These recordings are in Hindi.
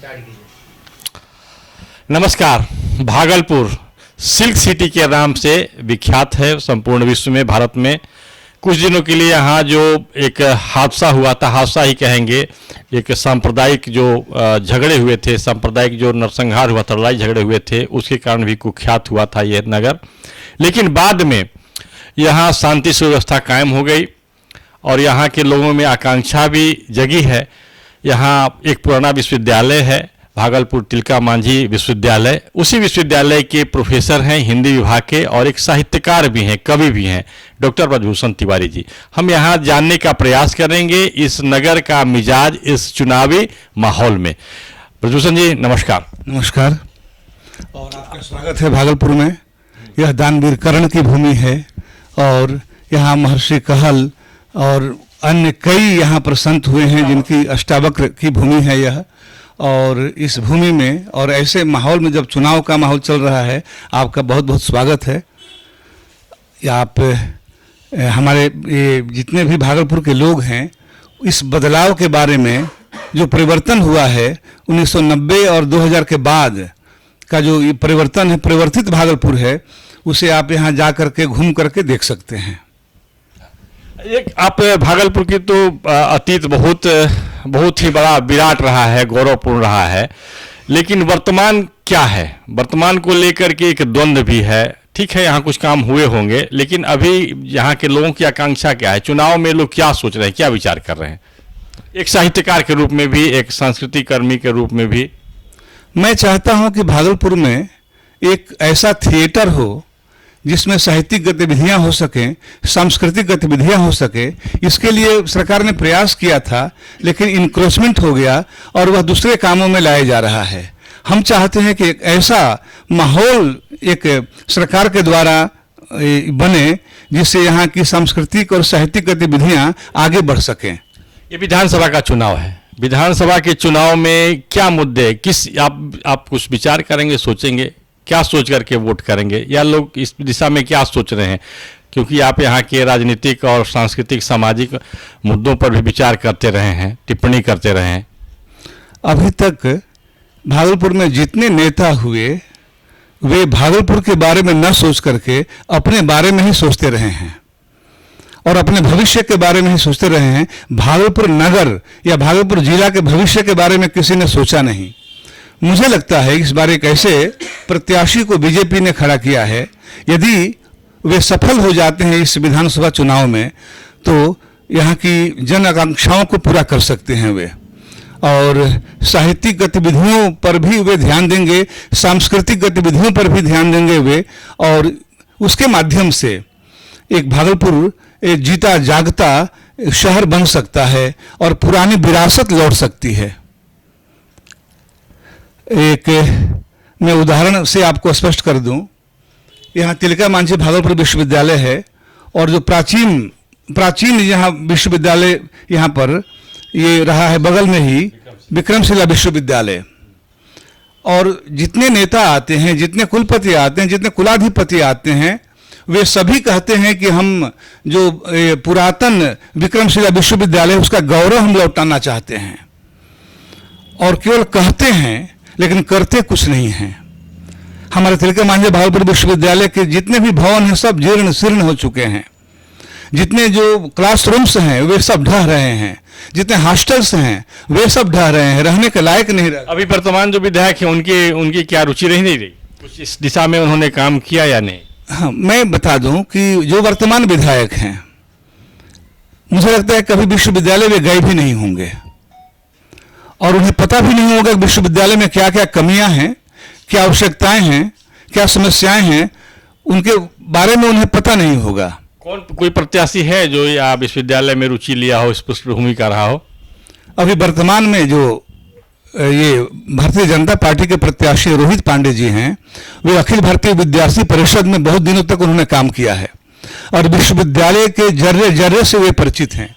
स्टार्ट कीजिए। नमस्कार। भागलपुर सिल्क सिटी के नाम से विख्यात है संपूर्ण विश्व में, भारत में। कुछ दिनों के लिए यहाँ जो एक हादसा हुआ था, हादसा ही कहेंगे, एक सांप्रदायिक जो झगड़े हुए थे, सांप्रदायिक जो नरसंहार हुआ था, लड़ाई झगड़े हुए थे, उसके कारण भी कुख्यात हुआ था यह नगर। लेकिन बाद में यहाँ शांति सुव्यवस्था कायम हो गई और यहाँ के लोगों में आकांक्षा भी जगी है। यहाँ एक पुराना विश्वविद्यालय है, भागलपुर तिलका मांझी विश्वविद्यालय। उसी विश्वविद्यालय के प्रोफेसर हैं हिंदी विभाग के और एक साहित्यकार भी हैं, कवि भी हैं, डॉक्टर ब्रजभूषण तिवारी जी। हम यहाँ जानने का प्रयास करेंगे इस नगर का मिजाज इस चुनावी माहौल में। ब्रजभूषण जी नमस्कार। नमस्कार और आपका स्वागत है भागलपुर में। यह दानवीर कर्ण की भूमि है और यहाँ महर्षि कहल और अन्य कई यहाँ पर संत हुए हैं जिनकी अष्टावक्र की भूमि है यह। और इस भूमि में और ऐसे माहौल में जब चुनाव का माहौल चल रहा है, आपका बहुत बहुत स्वागत है। आप हमारे ये जितने भी भागलपुर के लोग हैं, इस बदलाव के बारे में जो परिवर्तन हुआ है 1990 और 2000 के बाद का जो ये परिवर्तन है, परिवर्तित भागलपुर है, उसे आप यहाँ जा करके घूम करके देख सकते हैं। एक आप भागलपुर की तो अतीत बहुत ही बड़ा विराट रहा है, गौरवपूर्ण रहा है, लेकिन वर्तमान क्या है? वर्तमान को लेकर के एक द्वंद्व भी है। ठीक है, यहाँ कुछ काम हुए होंगे, लेकिन अभी यहाँ के लोगों की आकांक्षा क्या है? चुनाव में लोग क्या सोच रहे हैं, क्या विचार कर रहे हैं? एक साहित्यकार के रूप में भी, एक सांस्कृतिक कर्मी के रूप में भी मैं चाहता हूँ कि भागलपुर में एक ऐसा थिएटर हो जिसमें साहित्यिक गतिविधियां हो सकें, सांस्कृतिक गतिविधियां हो सके। इसके लिए सरकार ने प्रयास किया था, लेकिन इंक्रोचमेंट हो गया और वह दूसरे कामों में लाया जा रहा है। हम चाहते हैं कि एक ऐसा माहौल एक सरकार के द्वारा बने जिससे यहाँ की सांस्कृतिक और साहित्यिक गतिविधियां आगे बढ़ सकें। ये विधानसभा का चुनाव है। विधानसभा के चुनाव में क्या मुद्दे, किस आप कुछ विचार करेंगे, सोचेंगे, क्या सोच करके वोट करेंगे, या लोग इस दिशा में क्या सोच रहे हैं? क्योंकि आप यहाँ के राजनीतिक और सांस्कृतिक सामाजिक मुद्दों पर भी विचार करते रहे हैं, टिप्पणी करते रहे हैं। अभी तक भागलपुर में जितने नेता हुए वे भागलपुर के बारे में न सोच करके अपने बारे में ही सोचते रहे हैं और अपने भविष्य के बारे में ही सोचते रहे हैं। भागलपुर नगर या भागलपुर जिला के भविष्य के बारे में किसी ने सोचा नहीं। मुझे लगता है इस बार एक ऐसे प्रत्याशी को बीजेपी ने खड़ा किया है, यदि वे सफल हो जाते हैं इस विधानसभा चुनाव में तो यहाँ की जन आकांक्षाओं को पूरा कर सकते हैं वे। और साहित्यिक गतिविधियों पर भी वे ध्यान देंगे, सांस्कृतिक गतिविधियों पर भी ध्यान देंगे वे, और उसके माध्यम से एक भागलपुर एक जीता जागता शहर बन सकता है और पुरानी विरासत लौट सकती है। एक मैं उदाहरण से आपको स्पष्ट कर दूं, यहाँ तिलका मांझी भागलपुर विश्वविद्यालय है और जो प्राचीन यहाँ विश्वविद्यालय यहाँ पर ये रहा है, बगल में ही विक्रमशिला विश्वविद्यालय। और जितने नेता आते हैं, जितने कुलपति आते हैं, जितने कुलाधिपति आते हैं, वे सभी कहते हैं कि हम जो पुरातन विक्रमशिला विश्वविद्यालय उसका गौरव हम लौटाना चाहते हैं। और केवल कहते हैं लेकिन करते कुछ नहीं हैं। हमारे तिलका मांझी भागलपुर विश्वविद्यालय के जितने भी भवन हैं सब जीर्ण शीर्ण हो चुके हैं। जितने जो क्लासरूम्स हैं वे सब ढह रहे हैं, जितने हॉस्टल्स हैं वे सब ढह रहे हैं, रहने के लायक नहीं रहे। अभी वर्तमान जो विधायक हैं उनकी क्या रुचि नहीं रही? कुछ इस दिशा में उन्होंने काम किया या नहीं? हाँ, मैं बता दूं कि जो वर्तमान विधायक हैं, मुझे लगता है कभी विश्वविद्यालय वे गए भी नहीं होंगे और उन्हें पता भी नहीं होगा कि विश्वविद्यालय में क्या क्या कमियां हैं, क्या आवश्यकताएं हैं, क्या समस्याएं हैं, उनके बारे में उन्हें पता नहीं होगा। कोई प्रत्याशी है जो या विश्वविद्यालय में रुचि लिया हो, इस पृष्ठभूमि का रहा हो? अभी वर्तमान में जो ये भारतीय जनता पार्टी के प्रत्याशी रोहित पांडे जी हैं, वे अखिल भारतीय विद्यार्थी परिषद में बहुत दिनों तक उन्होंने काम किया है और विश्वविद्यालय के जर्रे जर्रे से वे परिचित हैं।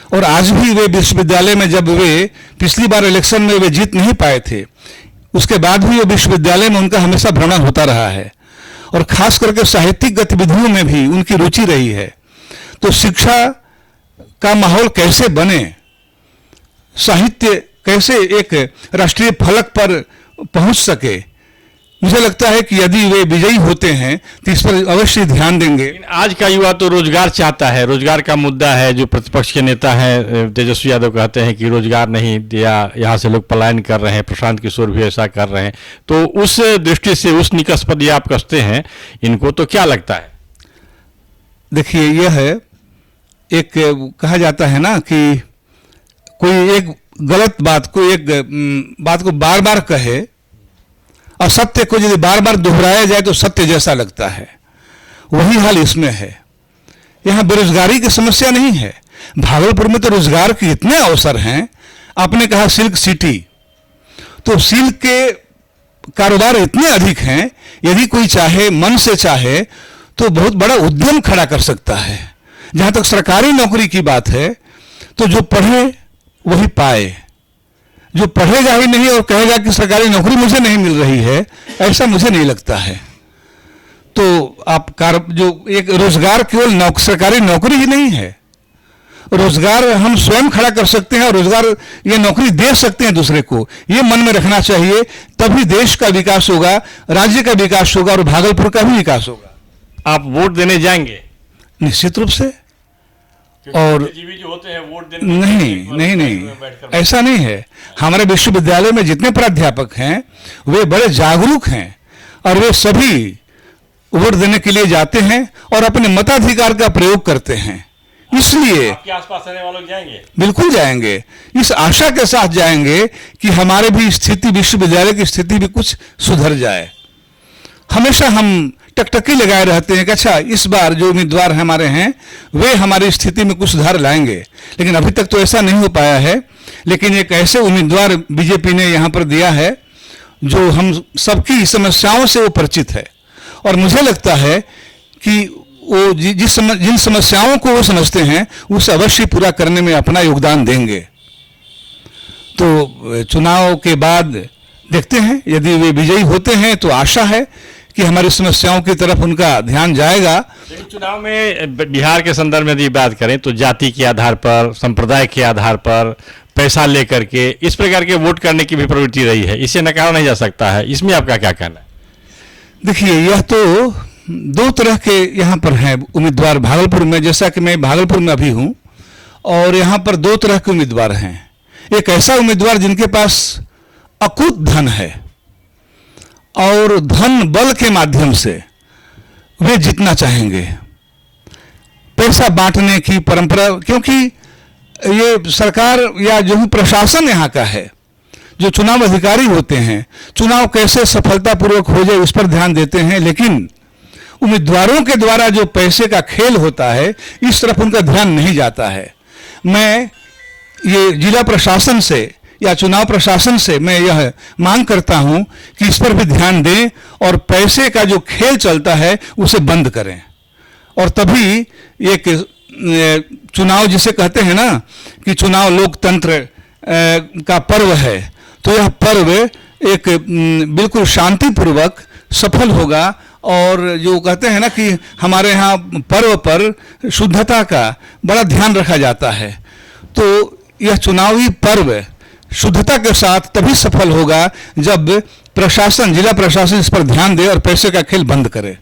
और आज भी वे विश्वविद्यालय में, जब वे पिछली बार इलेक्शन में वे जीत नहीं पाए थे, उसके बाद भी वो विश्वविद्यालय में उनका हमेशा भ्रमण होता रहा है और खास करके साहित्यिक गतिविधियों में भी उनकी रुचि रही है। तो शिक्षा का माहौल कैसे बने, साहित्य कैसे एक राष्ट्रीय फलक पर पहुंच सके। मुझे लगता है कि यदि वे विजयी होते हैं तो इस पर अवश्य ध्यान देंगे। लेकिन आज का युवा तो रोजगार चाहता है, रोजगार का मुद्दा है। जो प्रतिपक्ष के नेता हैं तेजस्वी यादव कहते हैं कि रोजगार नहीं दिया, यहाँ से लोग पलायन कर रहे हैं, प्रशांत किशोर भी ऐसा कर रहे हैं। तो उस दृष्टि से, उस निकष पर आप कसते हैं इनको, तो क्या लगता है? देखिए, यह है एक कहा जाता है ना कि कोई एक गलत बात को, एक बात को बार बार कहे और सत्य को यदि बार बार दोहराया जाए तो सत्य जैसा लगता है। वही हाल इसमें है। यहाँ बेरोजगारी की समस्या नहीं है। भागलपुर में तो रोजगार के इतने अवसर हैं। आपने कहा सिल्क सिटी, तो सिल्क के कारोबार इतने अधिक हैं, यदि कोई चाहे, मन से चाहे, तो बहुत बड़ा उद्यम खड़ा कर सकता है। जहां तक सरकारी नौकरी की बात है तो जो पढ़े वही पाए। जो पढ़ेगा ही नहीं और कहेगा कि सरकारी नौकरी मुझे नहीं मिल रही है, ऐसा मुझे नहीं लगता है। तो आप जो एक रोजगार केवल सरकारी नौकरी ही नहीं है, रोजगार हम स्वयं खड़ा कर सकते हैं और रोजगार, ये नौकरी दे सकते हैं दूसरे को। ये मन में रखना चाहिए, तभी देश का विकास होगा, राज्य का विकास होगा और भागलपुर का भी विकास होगा। आप वोट देने जाएंगे? निश्चित रूप से। और जो होते हैं वोट देने नहीं, ऐसा नहीं है। हमारे विश्वविद्यालय में जितने प्राध्यापक हैं वे बड़े जागरूक हैं और वे सभी वोट देने के लिए जाते हैं और अपने मताधिकार का प्रयोग करते हैं। इसलिए आपके आसपास रहने वाले जाएंगे? बिल्कुल जाएंगे, इस आशा के साथ जाएंगे कि हमारे भी स्थिति, विश्वविद्यालय की स्थिति भी कुछ सुधर जाए। हमेशा हम टकटकी लगाए रहते हैं कि अच्छा, इस बार जो उम्मीदवार हमारे हैं वे हमारी स्थिति में कुछ सुधार लाएंगे, लेकिन अभी तक तो ऐसा नहीं हो पाया है। लेकिन एक ऐसे उम्मीदवार बीजेपी ने यहाँ पर दिया है जो हम सबकी समस्याओं से वो परिचित है और मुझे लगता है कि वो जिन समस्याओं को वो समझते हैं उसे अवश्य पूरा करने में अपना योगदान देंगे। तो चुनाव के बाद देखते हैं, यदि वे विजयी होते हैं तो आशा है कि हमारी समस्याओं की तरफ उनका ध्यान जाएगा। लेकिन चुनाव में बिहार के संदर्भ में यदि बात करें तो जाति के आधार पर, संप्रदाय के आधार पर, पैसा लेकर के इस प्रकार के वोट करने की भी प्रवृत्ति रही है। इसे नकारा नहीं जा सकता है। इसमें आपका क्या कहना है? देखिए, यह तो दो तरह के यहाँ पर हैं उम्मीदवार भागलपुर में। जैसा कि मैं भागलपुर में अभी हूँ और यहाँ पर दो तरह के उम्मीदवार हैं। एक ऐसा उम्मीदवार जिनके पास अकूत धन है और धन बल के माध्यम से वे जीतना चाहेंगे। पैसा बांटने की परंपरा, क्योंकि ये सरकार या जो प्रशासन यहाँ का है, जो चुनाव अधिकारी होते हैं, चुनाव कैसे सफलतापूर्वक हो जाए उस पर ध्यान देते हैं, लेकिन उम्मीदवारों के द्वारा जो पैसे का खेल होता है इस तरफ उनका ध्यान नहीं जाता है। मैं ये जिला प्रशासन से या चुनाव प्रशासन से मैं यह मांग करता हूं कि इस पर भी ध्यान दें और पैसे का जो खेल चलता है उसे बंद करें। और तभी एक चुनाव जिसे कहते हैं ना कि चुनाव लोकतंत्र का पर्व है, तो यह पर्व एक बिल्कुल शांतिपूर्वक सफल होगा। और जो कहते हैं ना कि हमारे यहाँ पर्व पर शुद्धता का बड़ा ध्यान रखा जाता है, तो यह चुनावी पर्व शुद्धता के साथ तभी सफल होगा जब प्रशासन, जिला प्रशासन इस पर ध्यान दे और पैसे का खेल बंद करे।